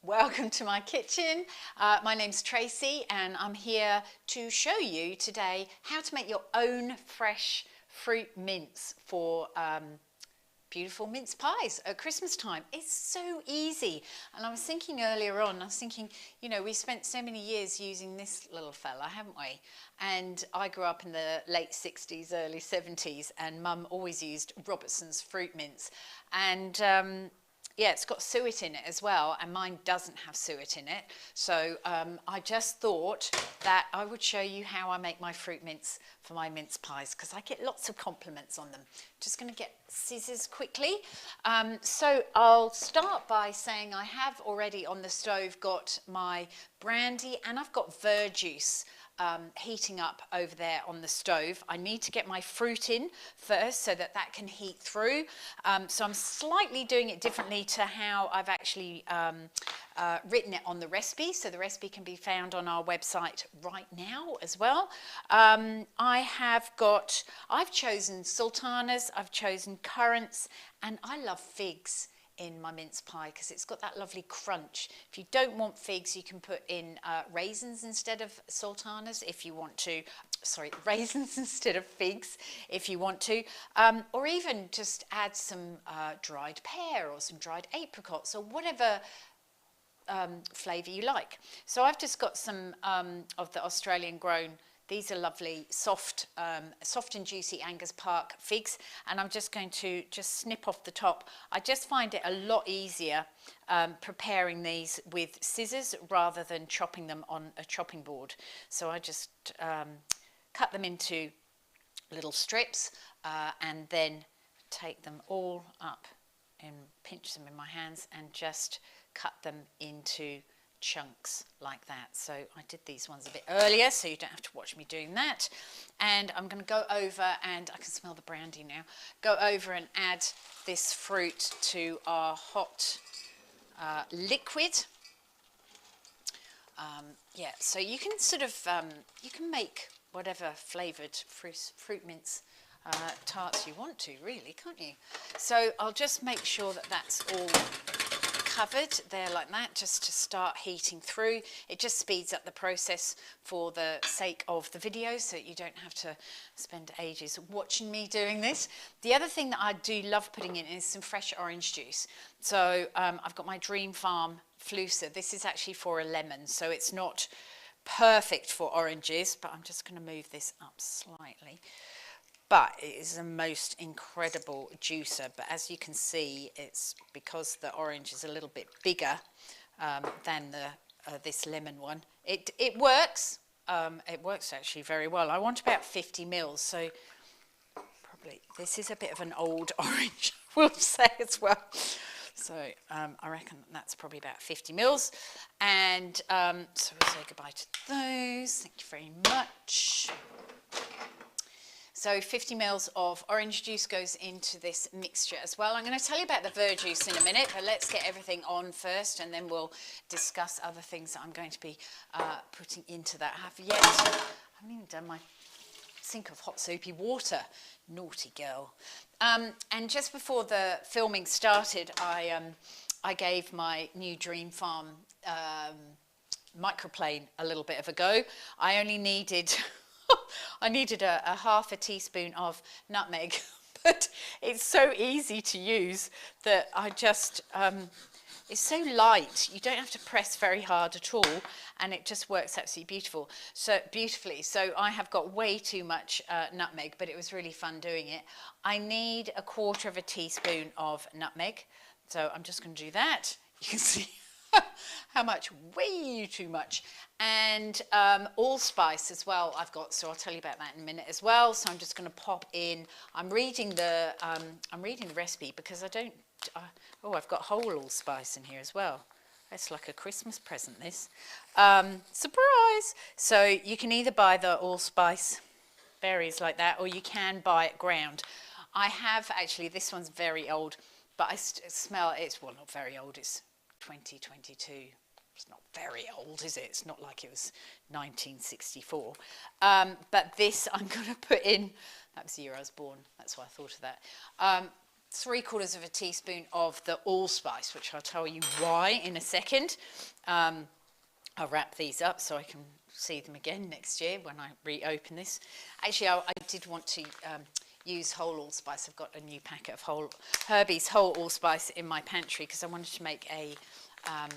Welcome to my kitchen. My name's Tracy and I'm here to show you today how to make your own fresh fruit mince for beautiful mince pies at Christmas time. It's so easy. And I was thinking earlier on, you know, we spent so many years using this little fella, haven't we? And I grew up in the late 60s, early 70s, and Mum always used Robertson's fruit mince. And yeah, it's got suet in it as well, and mine doesn't have suet in it. So I just thought that I would show you how I make my fruit mince for my mince pies, because I get lots of compliments on them. Just going to get scissors quickly. So I'll start by saying I have already on the stove got my brandy, and I've got verjuice heating up over there on the stove. I need to get my fruit in first so that that can heat through. So I'm slightly doing it differently to how I've actually written it on the recipe. So the recipe can be found on our website right now as well. I've chosen sultanas, I've chosen currants, and I love figs in my mince pie because it's got that lovely crunch. If you don't want figs, you can put in raisins instead of sultanas if you want to. Sorry, raisins instead of figs if you want to. Or even just add some dried pear or some dried apricots or whatever flavour you like. So I've just got some of the Australian grown. These are lovely, soft and juicy Angus Park figs, and I'm just going to snip off the top. I just find it a lot easier preparing these with scissors rather than chopping them on a chopping board. So I just cut them into little strips and then take them all up and pinch them in my hands and just cut them into chunks like that. So I did these ones a bit earlier, so you don't have to watch me doing that. And I'm going to go over, and I can smell the brandy now, go over and add this fruit to our hot liquid. Yeah, so you can sort of, you can make whatever flavoured fruit mince tarts you want to, really, can't you? So I'll just make sure that that's all covered there like that, just to start heating through. It just speeds up the process for the sake of the video, so you don't have to spend ages watching me doing this. The other thing that I do love putting in is some fresh orange juice. So I've got my Dream Farm Flucer. This is actually for a lemon, so it's not perfect for oranges, but I'm just going to move this up slightly. But it is the most incredible juicer. But as you can see, it's because the orange is a little bit bigger than this lemon one. It works. It works actually very well. I want about 50 mils, so probably this is a bit of an old orange, we'll say as well. So I reckon that's probably about 50 mils. And so we'll say goodbye to those. Thank you very much. So 50 mils of orange juice goes into this mixture as well. I'm going to tell you about the verjuice in a minute, but let's get everything on first, and then we'll discuss other things that I'm going to be putting into that. I haven't even done my sink of hot soapy water. Naughty girl. And just before the filming started, I gave my new Dream Farm microplane a little bit of a go. I only needed I needed a half a teaspoon of nutmeg, but it's so easy to use that I just, it's so light, you don't have to press very hard at all, and it just works absolutely beautifully. So I have got way too much nutmeg, but it was really fun doing it. I need a quarter of a teaspoon of nutmeg, so I'm just going to do that. You can see how much, way too much. And allspice as well I've got, so I'll tell you about that in a minute as well. So I'm just going to pop in, I'm reading the recipe because I don't, oh, I've got whole allspice in here as well. It's like a Christmas present, this. Surprise! So you can either buy the allspice berries like that, or you can buy it ground. I have actually, this one's very old, but I smell, it's, well, not very old, it's 2022. It's not very old, is it? It's not like it was 1964. But this I'm going to put in, that was the year I was born, that's why I thought of that. 3/4 teaspoon of the allspice, which I'll tell you why in a second. I'll wrap these up so I can see them again next year when I reopen this. Actually, I did want to use whole allspice. I've got a new packet of Herbie's whole allspice in my pantry because I wanted to make an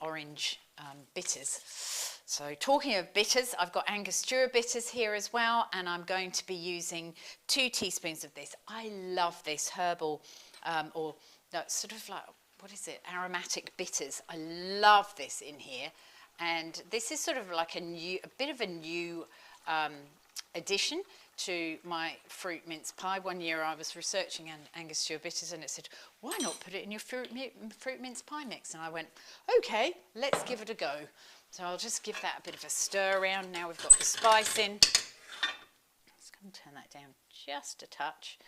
orange bitters. So talking of bitters, I've got Angostura bitters here as well, and I'm going to be using 2 teaspoons of this. I love this herbal, or no, sort of like, what is it, aromatic bitters. I love this in here, and this is sort of like a bit of a new addition to my fruit mince pie. One year I was researching Angostura bitters, and it said, why not put it in your fruit mince pie mix? And I went, okay, let's give it a go. So I'll just give that a bit of a stir around. Now we've got the spice in. Let's go and turn that down just a touch.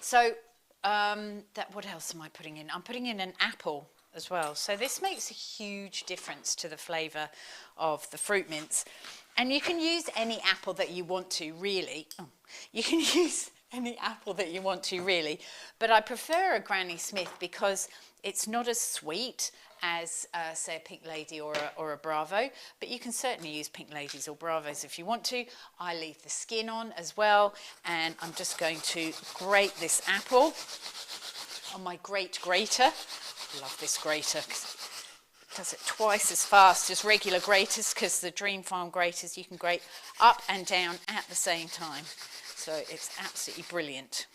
So what else am I putting in? I'm putting in an apple as well. So this makes a huge difference to the flavour of the fruit mince. And you can use any apple that you want to, really. Oh, you can use any apple that you want to, really. But I prefer a Granny Smith because it's not as sweet as, say, a Pink Lady or a Bravo. But you can certainly use Pink Ladies or Bravos if you want to. I leave the skin on as well. And I'm just going to grate this apple on my great grater. I love this grater because it does it twice as fast as regular graters, because the Dream Farm graters you can grate up and down at the same time. So it's absolutely brilliant.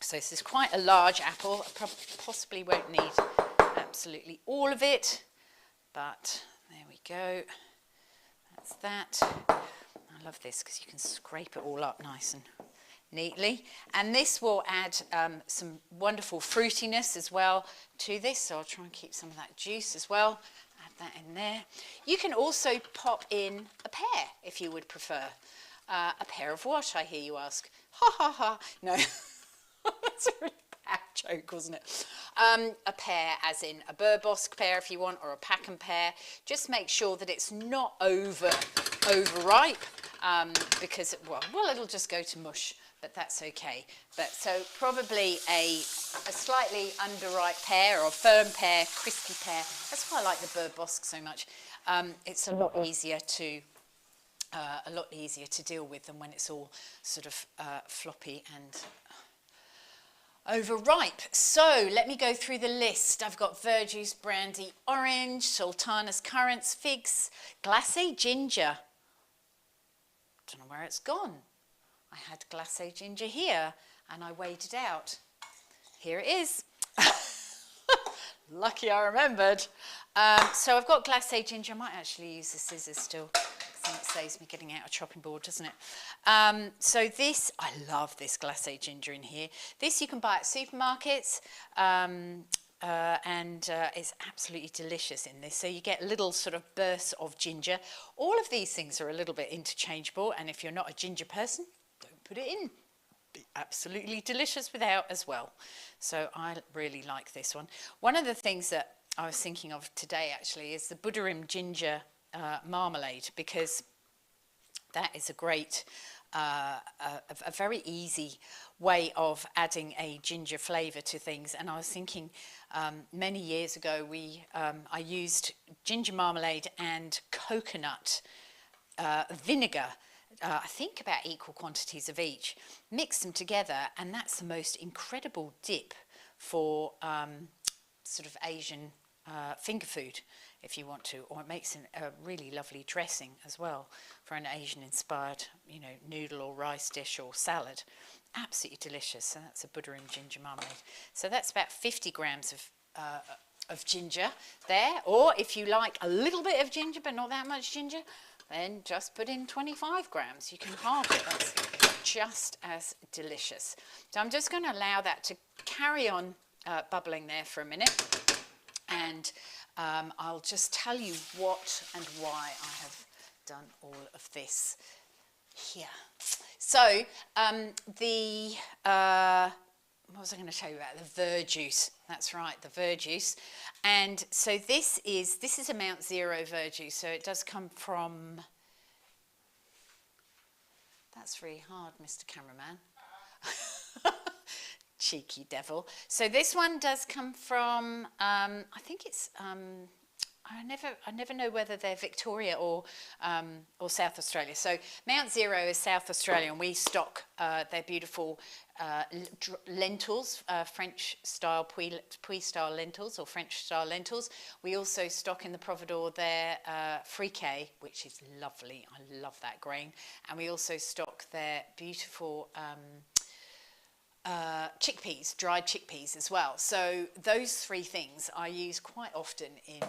So this is quite a large apple. I possibly won't need absolutely all of it, but there we go. That's that. I love this because you can scrape it all up nice and neatly, and this will add some wonderful fruitiness as well to this, so I'll try and keep some of that juice as well. Add that in there. You can also pop in a pear if you would prefer. A pear of what, I hear you ask? Ha ha ha. No, that's a really bad joke, wasn't it? A pear as in a Burbosc pear if you want, or a Packham pear. Just make sure that it's not overripe, because well it'll just go to mush, but that's okay. But so probably a slightly underripe pear or firm pear, crispy pear. That's why I like the Burbosc so much. It's a lot easier to deal with than when it's all sort of floppy and overripe. So let me go through the list. I've got verjuice, brandy, orange, sultanas, currants, figs, glacé ginger. Don't know where it's gone. I had glacé ginger here and I weighed it out. Here it is. Lucky I remembered. So I've got glacé ginger. I might actually use the scissors still. Then it saves me getting out a chopping board, doesn't it? So this, I love this glacé ginger in here. This you can buy at supermarkets, and it's absolutely delicious in this. So you get little sort of bursts of ginger. All of these things are a little bit interchangeable, and if you're not a ginger person, don't put it in. Be absolutely delicious without as well. So I really like this one. One of the things that I was thinking of today actually is the Buderim ginger marmalade, because that is a great, a very easy way of adding a ginger flavour to things. And I was thinking many years ago I used ginger marmalade and coconut vinegar, I think about equal quantities of each, mix them together, and that's the most incredible dip for sort of Asian finger food, if you want to, or it makes a really lovely dressing as well for an Asian-inspired, you know, noodle or rice dish or salad. Absolutely delicious. So that's a Buderim ginger marmalade. So that's about 50 grams of ginger there. Or if you like a little bit of ginger but not that much ginger, then just put in 25 grams. You can halve it. That's just as delicious. So I'm just going to allow that to carry on bubbling there for a minute. And I'll just tell you what and why I have done all of this here. So what was I going to tell you about? The verjuice. That's right, the verjuice. And so this is a Mount Zero verjuice. So it does come from. That's really hard, Mr. Cameraman. Cheeky devil. So this one does come from, I think it's, I never know whether they're Victoria or South Australia. So Mount Zero is South Australia, and we stock their beautiful lentils, French style Puy style lentils or French style lentils. We also stock in the Providore their fricassee, which is lovely. I love that grain. And we also stock their beautiful chickpeas, dried chickpeas as well. So those three things I use quite often in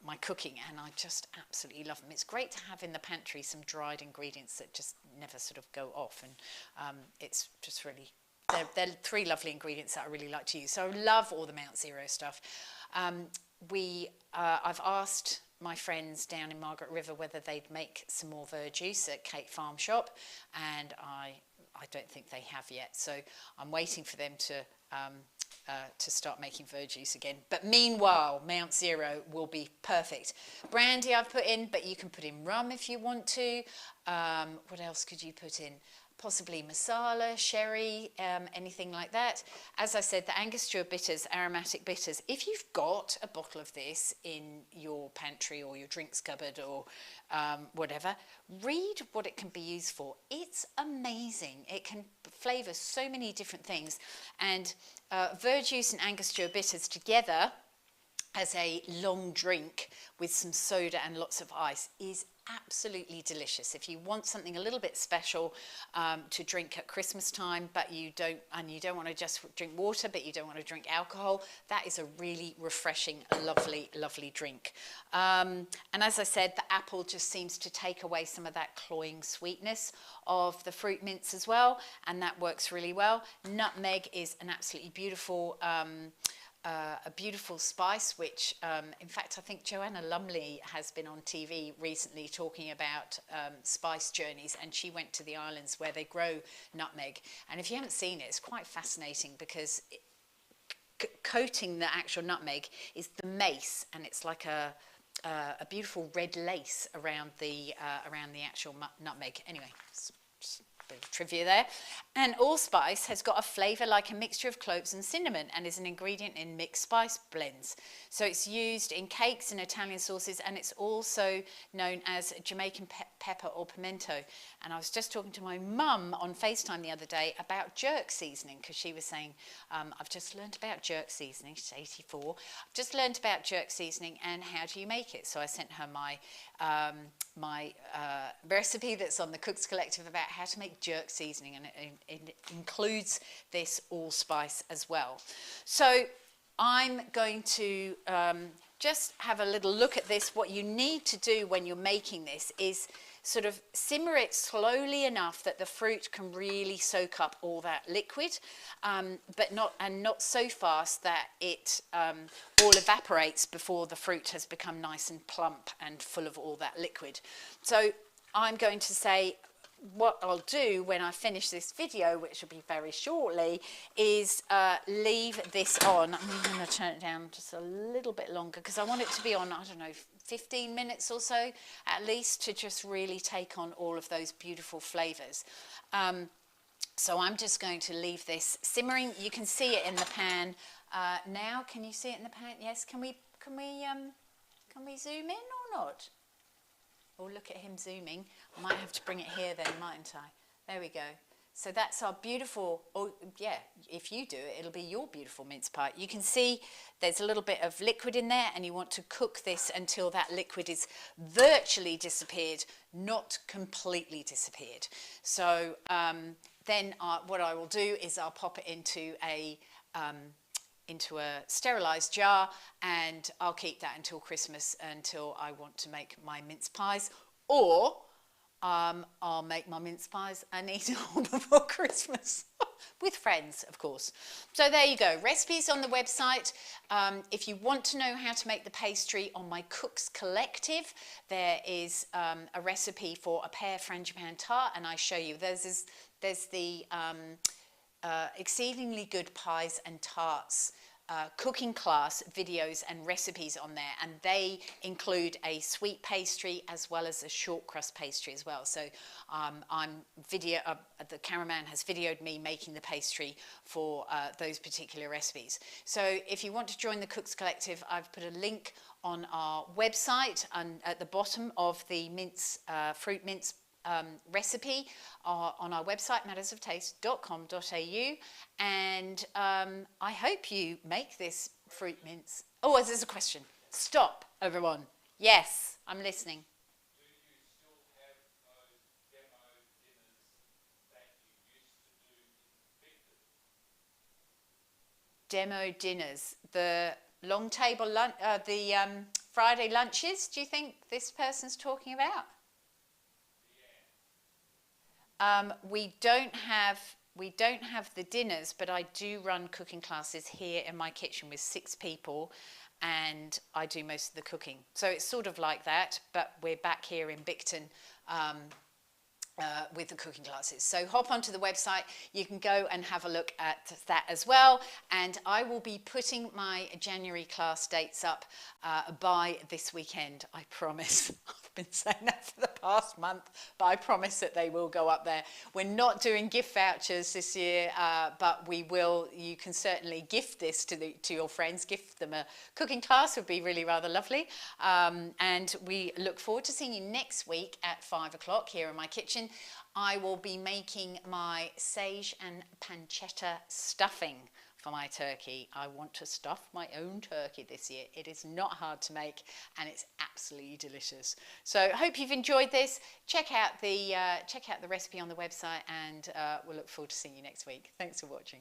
my cooking, and I just absolutely love them. It's great to have in the pantry some dried ingredients that just never sort of go off, and it's just really, they're three lovely ingredients that I really like to use. So I love all the Mount Zero stuff. I've asked my friends down in Margaret River whether they'd make some more verjuice at Kate Farm Shop, and I don't think they have yet, so I'm waiting for them to start making verjuice again. But meanwhile, Mount Zero will be perfect. Brandy I've put in, but you can put in rum if you want to. What else could you put in? Possibly masala, sherry, anything like that. As I said, the Angostura bitters, aromatic bitters. If you've got a bottle of this in your pantry or your drinks cupboard or whatever, read what it can be used for. It's amazing. It can flavour so many different things. And verjuice and Angostura bitters together as a long drink with some soda and lots of ice is absolutely delicious. If you want something a little bit special to drink at Christmas time, but you don't want to just drink water, but you don't want to drink alcohol, that is a really refreshing, lovely drink. And as I said, the apple just seems to take away some of that cloying sweetness of the fruit mince as well, and that works really well. Nutmeg is an absolutely beautiful a beautiful spice, which in fact I think Joanna Lumley has been on TV recently talking about spice journeys, and she went to the islands where they grow nutmeg, and if you haven't seen it, it's quite fascinating because coating the actual nutmeg is the mace, and it's like a beautiful red lace around the actual nutmeg. Anyway, just a bit of trivia there. And allspice has got a flavour like a mixture of cloves and cinnamon, and is an ingredient in mixed spice blends. So it's used in cakes and Italian sauces, and it's also known as Jamaican pepper or pimento. And I was just talking to my mum on FaceTime the other day about jerk seasoning, because she was saying, I've just learned about jerk seasoning. She's 84. I've just learned about jerk seasoning, and how do you make it? So I sent her my recipe that's on the Cooks Collective about how to make jerk seasoning, and it includes this allspice as well. So I'm going to just have a little look at this. What you need to do when you're making this is sort of simmer it slowly enough that the fruit can really soak up all that liquid, but not so fast that it all evaporates before the fruit has become nice and plump and full of all that liquid. So I'm going to say, what I'll do when I finish this video, which will be very shortly, is leave this on. I'm going to turn it down just a little bit longer because I want it to be on, I don't know, 15 minutes or so at least, to just really take on all of those beautiful flavours. So I'm just going to leave this simmering. You can see it in the pan now. Can you see it in the pan? Yes. Can we zoom in or not? Oh, look at him zooming. I might have to bring it here then, mightn't I? There we go. So that's our beautiful, oh yeah, if you do it, it'll be your beautiful mince pie. You can see there's a little bit of liquid in there, and you want to cook this until that liquid is virtually disappeared, not completely disappeared. So then what I will do is I'll pop it into a sterilised jar, and I'll keep that until Christmas, until I want to make my mince pies, or I'll make my mince pies and eat it all before Christmas with friends, of course. So there you go, recipes on the website. If you want to know how to make the pastry, on my Cooks Collective there is a recipe for a pear frangipan tart, and I show you. There's the exceedingly good pies and tarts cooking class videos and recipes on there, and they include a sweet pastry as well as a short crust pastry as well. So the cameraman has videoed me making the pastry for those particular recipes. So if you want to join the Cooks Collective, I've put a link on our website and at the bottom of the fruit mince recipe on our website, mattersoftaste.com.au, and I hope you make this fruit mince. Oh, there's a question. Stop, everyone. Yes, I'm listening. Do you still have those demo dinners that you used to do in Victor? Demo dinners, the long table lunch, the Friday lunches. Do you think this person's talking about? We don't have the dinners, but I do run cooking classes here in my kitchen with 6 people, and I do most of the cooking. So it's sort of like that, but we're back here in Bicton with the cooking classes. So hop onto the website, you can go and have a look at that as well, and I will be putting my January class dates up by this weekend, I promise. I've been saying that for the past month, but I promise that they will go up there. We're not doing gift vouchers this year, but we will. You can certainly gift this to your friends, gift them a cooking class, would be really rather lovely, and we look forward to seeing you next week at 5 o'clock here in my kitchen. I will be making my sage and pancetta stuffing for my turkey. I want to stuff my own turkey this year. It is not hard to make, and it's absolutely delicious. So I hope you've enjoyed this. Check out the recipe on the website, and we'll look forward to seeing you next week. Thanks for watching.